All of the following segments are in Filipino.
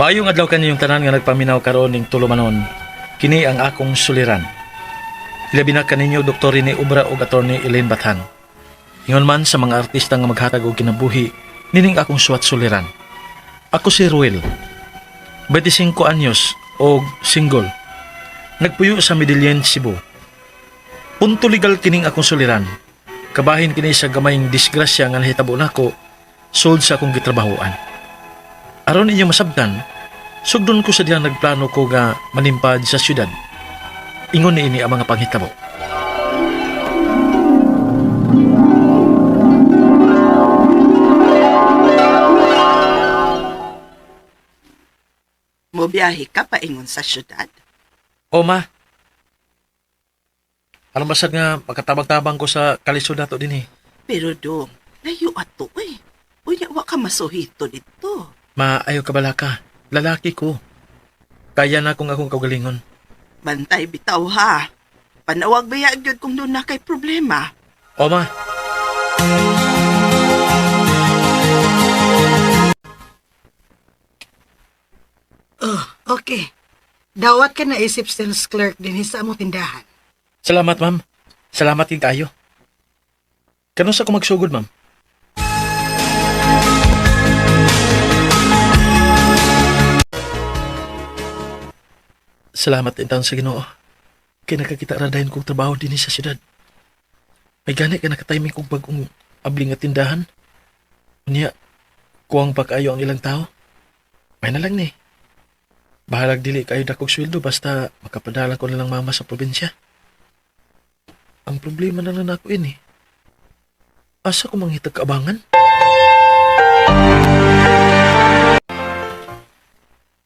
Maayong adlaw kaniyong tanan nga nagpaminaw karon ning tulumanon. Kini ang akong suliran. Ilabi na kaninyo Dr. Rene Ubra ug Attorney Elaine Bathan. Ingon man sa mga artista nga maghatag og kinabuhi nining akong suwat suliran. Ako si Ruel. 25 anyos og single. Nagpuyo sa Medellin, Cebu. Punto legal kining akong suliran. Kabahin kini sa gamayng disgrasya nga nahitabo nako sud sa akong gitrabahoan. Aron inyo masabtan, sugdon ko sa diyang nagplano ko nga manimpad sa syudad. Ingon ni ini ang mga panghitabo. Mobiyahe ka pa ingon sa syudad. O ma, alam basad nga pagkatabang-tabang ko sa kalisod nato din eh. Pero dong, layo ato eh. Unya wa ka masuhito dito. Ma, ayaw ka bala ka. Lalaki ko. Kaya na akong kaugalingon. Bantay bitaw ha. Panawag baya gyud kung doon na kay problema. O ma. Oh, okay. Dawat ka na isip sales clerk din sa among tindahan. Salamat ma'am. Salamat king kayo. Kanus ako magsugod ma'am? Salamat din taon sa Ginoo. Kaya nakakita radahin kong trabaho din sa syudad. May gani ka nakatiming kong bagong abling at tindahan. Unya, kuwang pag-ayo ang ilang tao. May na lang ni. Bahalag dili kayo dakog sweldo basta makapadala ko na lang mama sa probinsya. Ang problema na lang ako ini. Asa ko manghitag kaabangan?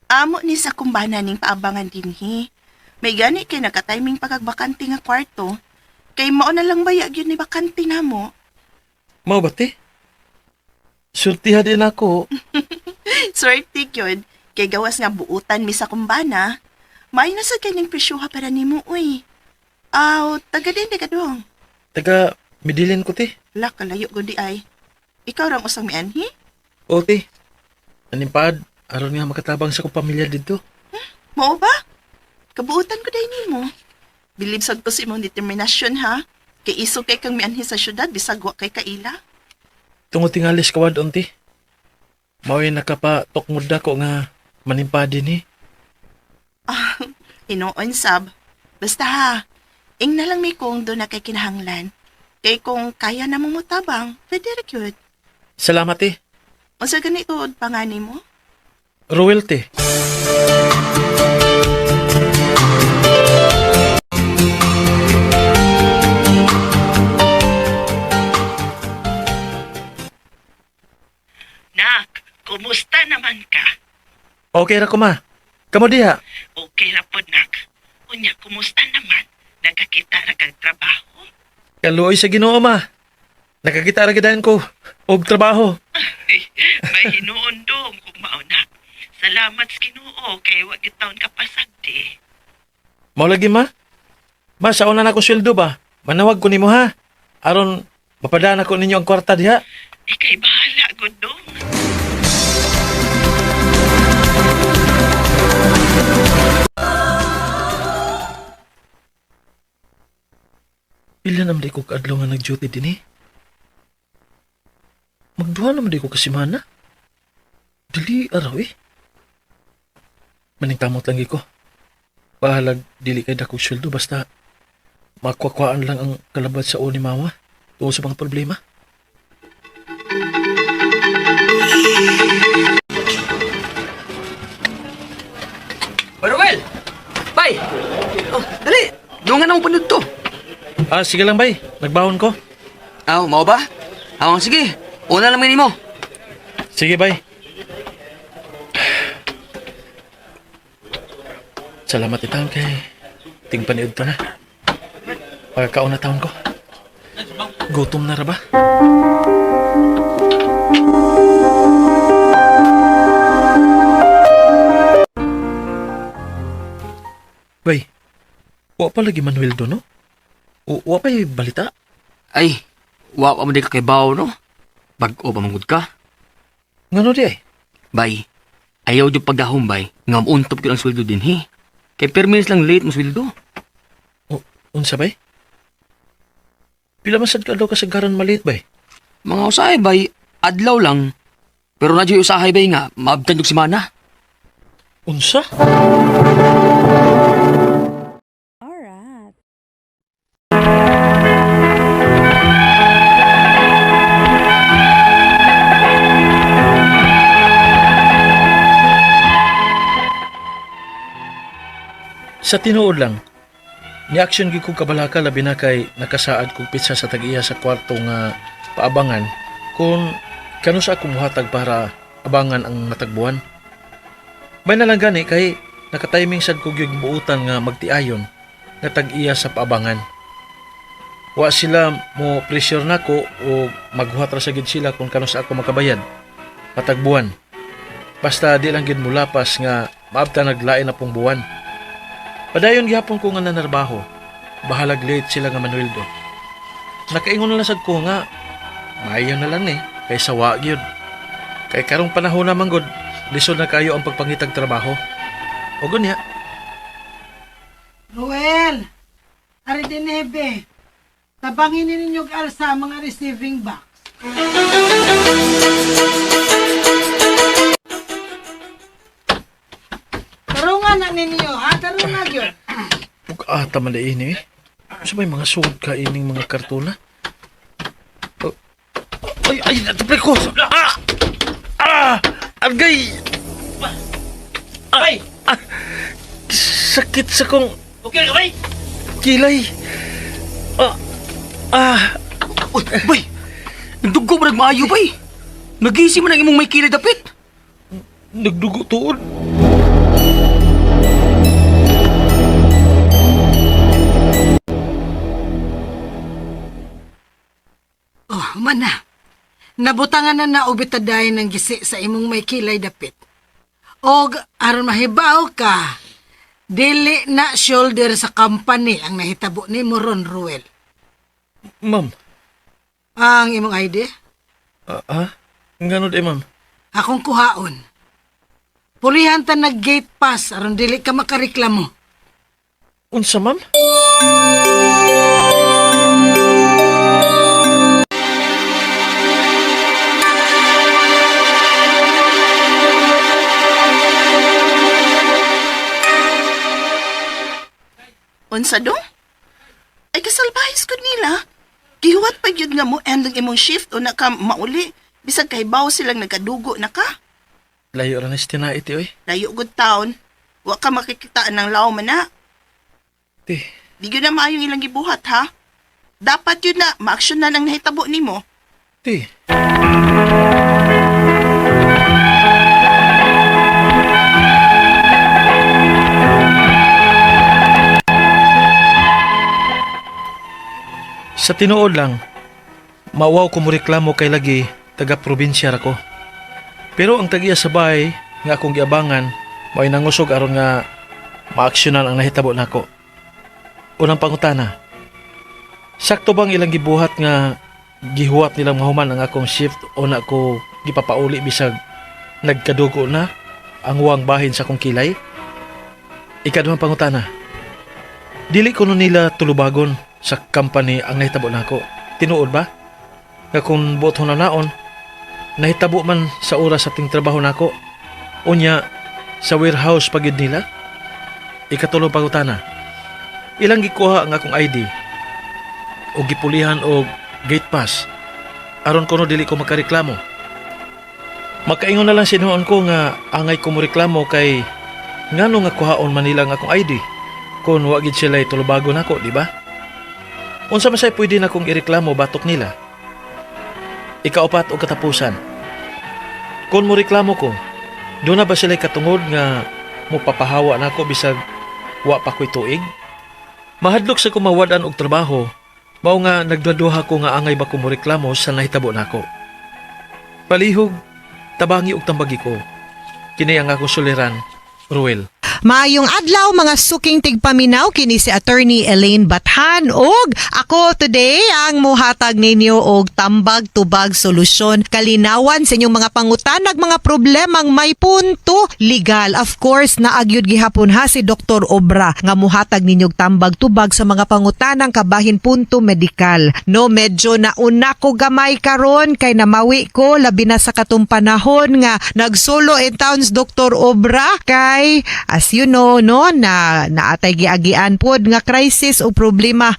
Amo ni sa kumbana ning paabangan dinhi. May gani kay nakatiming pagagbakante nga kwarto. Kay mao na lang baya gyud ni bakante namo. Mao ba te? Surtiha din ako. Swerte gyud kay gawas nga buutan mi sa kumbana. May nasa kay ning presyoha para nimo uy. Aw, taga din ka dong. Taga Medellin ko te. La kalayo gud di ay. Ikaw rang usang mianhi? O te. Animpad, aron nga makatabang sa kong pamilya dito. Mao ba? Kabuutan ko day nimo. Bilib sad ko sa imong determinasyon ha. Kay iso kay kang mianhi sa syudad bisag wa kay kaila. Tungod tingalis kawad onti. Mao'y nakapatukmod na ko nga manimpad din eh. Ah, inoon sab. Basta ha, ing na lang may kung doon na kay kinahanglan. Kay kung kaya na mong mutabang, pwede ra gyud. Salamat eh. Unsa ganito pangani mo? Ruel te. Nak, kumusta naman ka? Okay ra ko ma. Kamo diha. Okay ra pod nak. Unya, kumusta naman? Nakakita ra kag trabaho? Kaluoy sa Ginoo ma. Nakakita ra gidayon ko og trabaho. May hinuon dong kung mauna. Salamat sa Ginoo kay wa gitaon ka pasagdi. Mao lagi ma. Ma, sa una na ko sweldo ba? Manawag ko nimo ha. Aron mapadana ko ninyo ang kwarta diha. Ikay bahala gud dong. Pila naman di ko kaadlaw nga nag-duty din eh. Magduha naman di ko kasimana. Dili araw eh. Maningkamot lang ko. Bahalag dili kay dakog sweldo basta makwakwaan lang ang kalabad sa o ni mama tungkol sa mga problema. Manuel! Bay! Oh, dali! Dungan akong panod to. Ah, sige lang bay. Nagbahon ko. Mau ba? Sige. Una lang mo. Sige bay. Salamat itang kay tingpaniud to na. Pagkakauna taon ko. Gutom na ra ba? Bay, wa pa lagi Manuel do no? Wa pa yung balita? Ay, wa pa mo di ka kay Bao, no? Bag-o pa manggod ka. Ngano di ay? Bay, Ayaw yung pagdahumbay, nga mauntop ko ang sweldo din, he. Kay permis lang late mo sweldo. Unsa bay? Pila masad ka daw kasagaran maliit bay? Mga usahay bay, adlaw lang. Pero na yung usahay bay nga, maabtan yung simana. Unsa? Alright. Sa tinuod lang, ni-action gyud kong kabalaka labi na kay nakasaad kong pizza sa tag-iya sa kwarto nga paabangan kung kano sa akong muhatag para abangan ang matagbuan. May nalang gani kay nakatiming sad ko gyud buutan nga magtiayon nga tag-iya sa paabangan. Wa sila mo pressure nako o maghuhat ra sa gid sila kung kano sa ako makabayad matagbuan. Basta di lang gid mulapas nga maabta naglain na pong buwan. Padayon gihapon ko nga nanarbaho. Bahalag late sila nga Manueldo. Nakaingon na lang sad ko nga maayo na lang kay sawa gyud. Kay karong panahon naman gud lisod na kayo ang pagpangitag trabaho. O gunya, Ruel, ari din hebe. Tabangin ninyo al sa mga receiving box. Karungan na ninyo, ha? Karungan yun. ata man ini eh. Sa may mga sugod ka ining mga kartona. Oh, ay, natapay ko! Argay! Ay! Sakit sa kong Okay ka, bay? kilay. Uy, bay! Nagdugo mo nagmaayo, bay! Nagisi man ang imong may kilay dapit! Nagdugo tuod. Oh, mana. Nabutangan na naubitaday ng gisi sa imong may kilay dapit. Og aron mahibaw ka, dili na shoulder sa company ang nahitabo ni Moron Ruel. Ma'am. Ang imong ID? Ganun ma'am. Akong kuhaon. Pulihan ta nag-gate pass aron dili ka makareklamo. Unsa ma'am? Unsa dong? Ay kasalbahis ko nila. Gihuwat pa gyud nga mo end ang imong shift o naka mauli. Bisag kay baw silang nagadugo na ka. Layo ra na istina iti oy. Layo gud taon. Wa ka makikitaan ng law man na. Ti, Di gyud na maayong ilang gibuhat ha. Dapat yun na ma-action na nang nahitabo nimo. ti. Sa tinuod lang, mawaw ko mo reklamo kay lagi taga-probinsya ra ko. Pero ang tagiya sa bahay nga akong giabangan, mao'y nangusog aron nga ma-aksyonan ang nahitabo nako. Unang pangutana, sakto bang ilang gibuhat nga gihuwat nilang mahuman ang akong shift o na ko gipapauli bisag nagkadugo na ang huwang bahin sa akong kilay? Ikaduhang pangutana, dili ko nun nila tulubagon sa company ang nahitabo nako. Tinuod ba? Nga kung buot na naon, nahitabo man sa oras sa ting trabaho nako. Unya, sa warehouse pagid nila? Ikatulong pangutana, ilang gikuha ang akong ID o gipulihan o gate pass aron kuno dili ko makareklamo. Makaingon na lang sinuon ko nga angay ko mo reklamo kay ngano nga kuhaon man nila ang akong ID kung wa gid sila tulubago nako, di ba? Unsa man say pwede na kong ireklamo batok nila? Ikaapat o katapusan. Kung mo reklamo ko, doon na ba sila katungod nga mo papahawa nako bisag wa pa ko'y tuig? Mahadlok sa kumawadan og trabaho, mao nga nagduduha ko nga angay ba ko mo reklamo sa nahitabo nako. Palihog, tabangi og tambagi ko. Kini ang akong suliran, Ruel. Maayong adlaw mga suking tigpaminaw kini si Attorney Elaine Bathan ug ako today ang muhatag ninyo og tambag tubag solusyon kalinawan sa inyong mga pangutanag mga problemang may punto legal. Of course naagyud gihapon ha si Dr. Obra nga muhatag ninyog tambag tubag sa mga pangutanang kabahin punto medikal. No, medyo nauna ko gamay karon kay namawi ko labi na sa katong panahon nga nagsolo in towns Dr. Obra kay as you know no na naatay giagian pod nga crisis o problema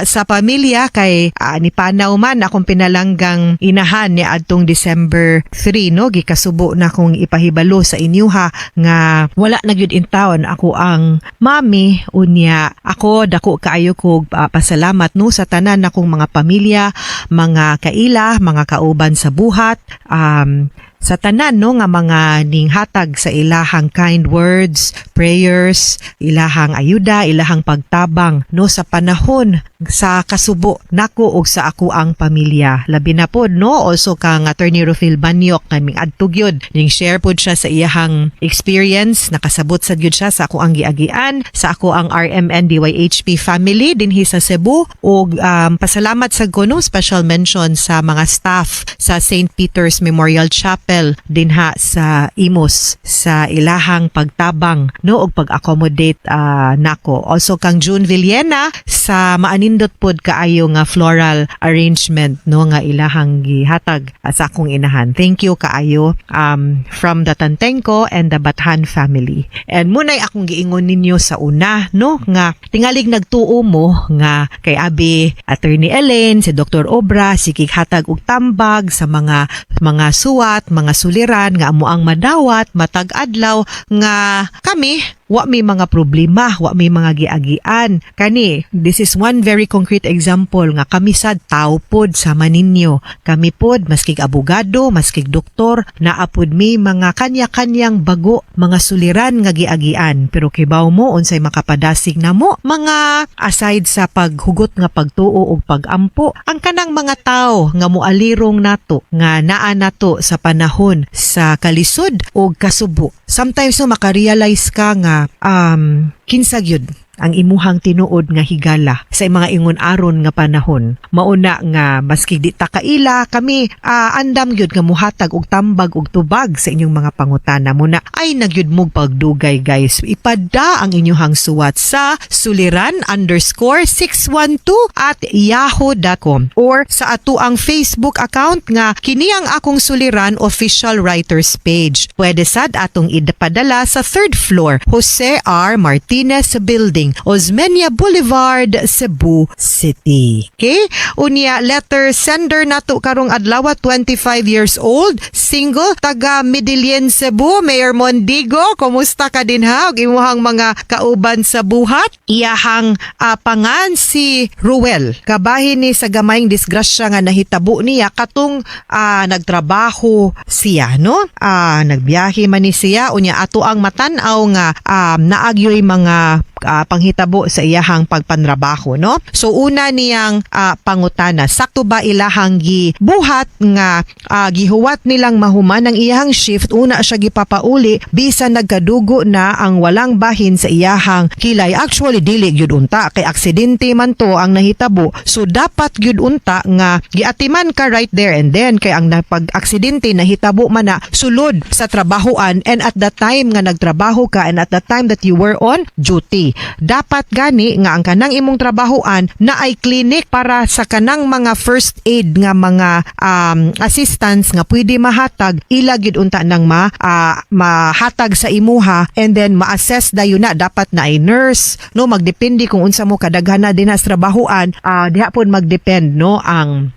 sa pamilya kay ni panaw man akong pinalanggang inahan ni adtong December 3 no gikasubo na kong ipahibalo sa inyo ha nga wala na gyud in town ako ang mami unya ako dako kaayo kog pasalamat no sa tanan akong mga pamilya, mga kaila, mga kauban sa buhat, sa tanan no nga mga ninghatag sa ilahang kind words, prayers, ilahang ayuda, ilahang pagtabang no sa panahon sa kasubo nako og sa ako ang pamilya. Labi na pod no also kang Attorney Rufil Banyok kaming adtog yun ning share pod siya sa iyahang experience nakasabot sad gyud siya sa ako ang giagian sa ako ang RMN DYHP family dinhi sa Cebu og pasalamat sa kuno special mention sa mga staff sa St. Peter's Memorial Chapel dinha sa Imus sa ilahang pagtabang no og pag-accommodate nako. Also kang June Villena sa maanindot pod kaayo nga floral arrangement no nga ilahang gihatag sa akong inahan. Thank you kaayo from the Tantengco and the Bathan family. And munay akong giingon ninyo sa una no nga tingalig nagtuo mo nga kay abi Attorney Elaine, si Dr. Obra sikig hatag og tambag sa mga suwat, mga suliran nga amo ang madawat matag adlaw nga kami wa may mga problema, wa may mga giagian. Kani, this is one very concrete example nga kami sad tao pod sama ninyo. Kami pod maskig abogado, maskig doktor, naapod mi mga kanya-kanyang bago, mga suliran nga giagian. Pero kibaw mo unsay makapadasig namo mga aside sa paghugot nga pagtuo og pagampo, ang kanang mga tao nga moalirong nato nga naa nato sa panahon sa kalisod o kasubo. Sometimes no makarealize ka nga kinsa gyud ang imuhang tinuod nga higala sa mga ingon aron nga panahon. Mauna nga maski di ta kaila kami andam gyud nga muhatag og tambag og tubag sa inyong mga pangutana muna ay nagyud mog pagdugay guys. Ipada ang inyong suwat sa suliran_612@yahoo.com or sa ato ang Facebook account nga kini ang akong suliran official writers page. Pwede sad atong ipadala sa 3rd floor Jose R. Martinez Building, Osmeña Boulevard, Cebu City. Okay? Unya, letter sender nato karong adlaw 25 years old, single, taga Medellin, Cebu, Mayor Mondigo. Kumusta ka din ha? Og imuhang mga kauban sa buhat. Iyahang pangan si Ruel. Kabahin ni sa gamayng disgrasya nga nahitabo niya katong nagtrabaho siya, no? Nagbiyahe man ni siya. Unya, ato ang matanaw nga naagyoy mga panghitabo sa iyahang pagpanrabaho no. So una niyang pangutana sakto ba ilahang gibuhat nga gihuwat nilang mahuman ang iyahang shift una siya gipapauli bisan nagkadugo na ang walang bahin sa iyahang kilay. Actually dili gyud unta kay aksidente man to ang nahitabo. So dapat gyud unta nga giatiman ka right there and then kay ang pag-aksidente nahitabo man na sulod sa trabahoan and at the time nga nagtrabaho ka and at the time that you were on duty. Dapat gani nga ang kanang imong trabahoan na ay clinic para sa kanang mga first aid nga mga assistance nga pwede mahatag ilagid unta nang mahatag sa imuha and then ma-assess dayon na dapat na ay nurse no magdepende kung unsa mo kadaghan na din sa trabahoan diha pod magdepend no ang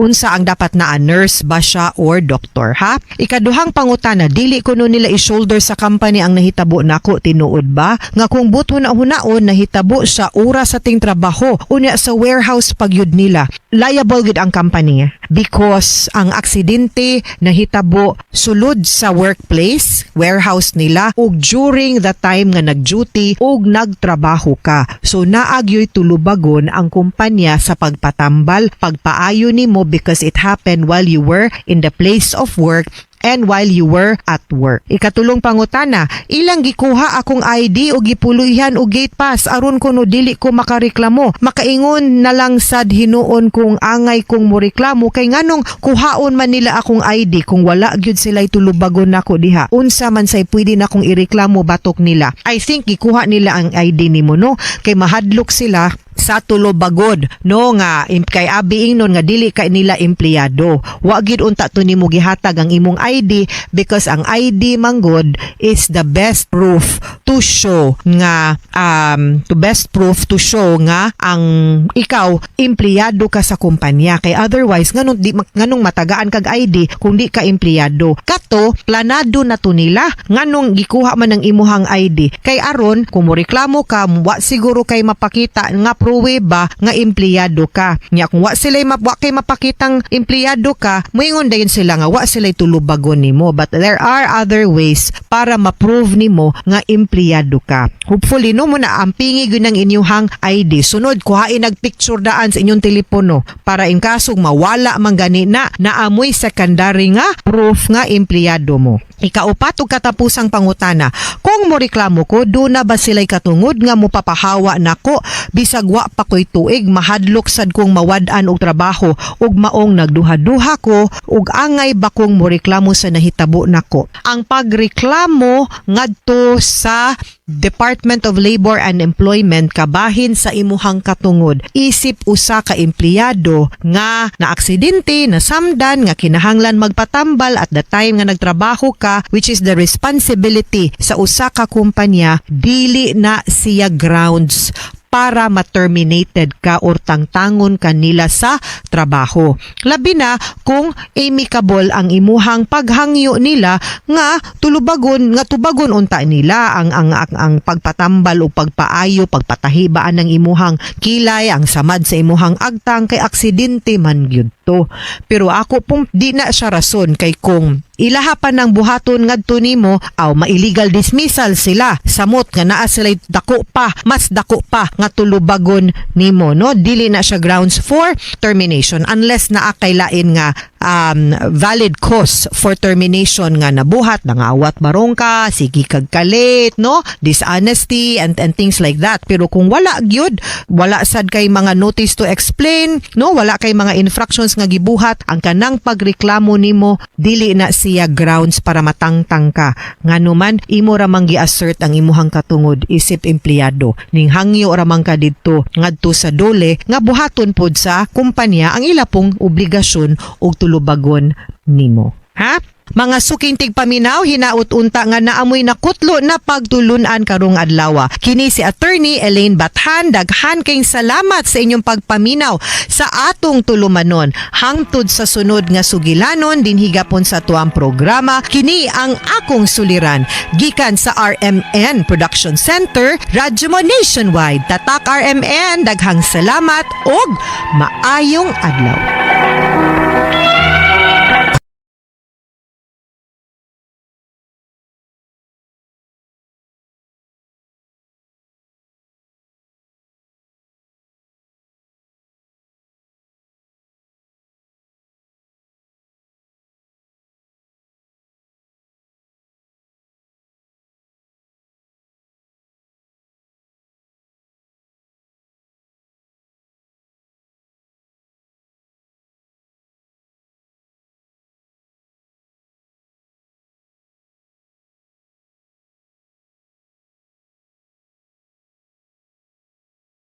unsa ang dapat na nurse ba siya or doktor ha. Ikaduhang pangutana dili kuno nila i-shoulder sa company ang nahitabo nako tinuod ba nga kung buthuna-hunaon nahitabo sa oras sa ting trabaho unya sa warehouse pagyud nila liable gid ang company because ang aksidente nahitabo sulod sa workplace warehouse nila ug during the time nga nag-duty ug nagtrabaho ka. So naagyoy tulubagon ang kumpanya sa pagpatambal pagpaayo nimo because it happened while you were in the place of work and while you were at work. Ikatulong pangutana, ilang gikuha akong ID o gipuluyan o gate pass aron kuno dili ko makareklamo. Makaingon na lang sad hinuon kung angay kong moreklamo kay nganong kuhaon man nila akong ID kung wala gyud sila'y tulubagon nako diha. Unsa man say pwede na akong ireklamo batok nila. I think gikuha nila ang ID nimo no kay mahadlok sila sa tulobagod no nga kay abiing nun nga dili kay nila empleyado. Wa gyud unta to nimo gihatag ang imong ID because ang ID manggod is the best proof to show nga ang ikaw empleyado ka sa kumpanya kay otherwise nganong matagaan kag ID kung di ka empleyado. Kato planado na to nila nganong gikuha man ang imuhang ID kay aron kung moreklamo ka wa siguro kay mapakita nga pruweba nga empleyado ka. Nya kung wa kay mapakitang empleyado ka, moingon dayon sila nga wa sila tulubagon nimo. But there are other ways para ma-prove nimo nga empleyado ka. Hopefully no mo na ampingi gyud ang inyong ID. Sunod kuhain nagpicture daan sa inyong telepono para in kasong mawala man gani na naamoy secondary nga proof nga empleyado mo. Ikaupat ug katapusang pangutana, kung moreklamo ko do na ba sila'y katungod nga mo papahawa nako bisag wa pa ko'y tuig mahadlok sad kong mawad-an og trabaho ug maong nagduha-duha ko ug angay ba kong moreklamo sa nahitabo nako. Ang pagreklamo ngadto sa Department of Labor and Employment kabahin sa imuhang katungod isip usa ka empleyado nga naaksidente, nasamdan nga kinahanglan magpatambal at the time nga nagtrabaho ka which is the responsibility sa usa ka kumpanya, dili na siya grounds para ma-terminated ka or tangtangon kanila sa trabaho. Labi na kung amicable ang imuhang paghangyo nila nga tubagon unta nila ang pagpatambal o pagpaayo, pagpatahibaan ng imuhang kilay, ang samad sa imuhang agtang kay aksidente man gyud to. Pero ako pong di na siya rason kay kung ilahapan ng buhaton ngadto nimo aw ma-illegal dismissal sila samot nga naa sila mas dako pa nga tulubagon nimo no dili na siya grounds for termination unless naa kay lain nga valid cause for termination nga nabuhat nangawat barong ka sige kag kalit no dishonesty and things like that. Pero kung wala gyud wala sad kay mga notice to explain no wala kay mga infractions nga gibuhat ang kanang pagreklamo nimo dili na siya grounds para matangtang ka nganuman imo ra man gi-assert ang imuhang katungod isip empleyado ning hangyo ra man ka didto ngadto sa dole nga buhaton pod sa kumpanya ang ila pong obligasyon og tulubagon nimo. Ha? Mga suking tigpaminaw, hinaut-unta nga naamoy na kutlo na pagtulunan karong adlaw. Kini si Attorney Elaine Bathan, daghan kayong salamat sa inyong pagpaminaw sa atong tulumanon. Hangtod sa sunod nga sugilanon, dinhigapon sa tuang programa, kini ang akong suliran. Gikan sa RMN Production Center, Radyo Mo Nationwide. Tatak RMN, daghang salamat og maayong adlaw.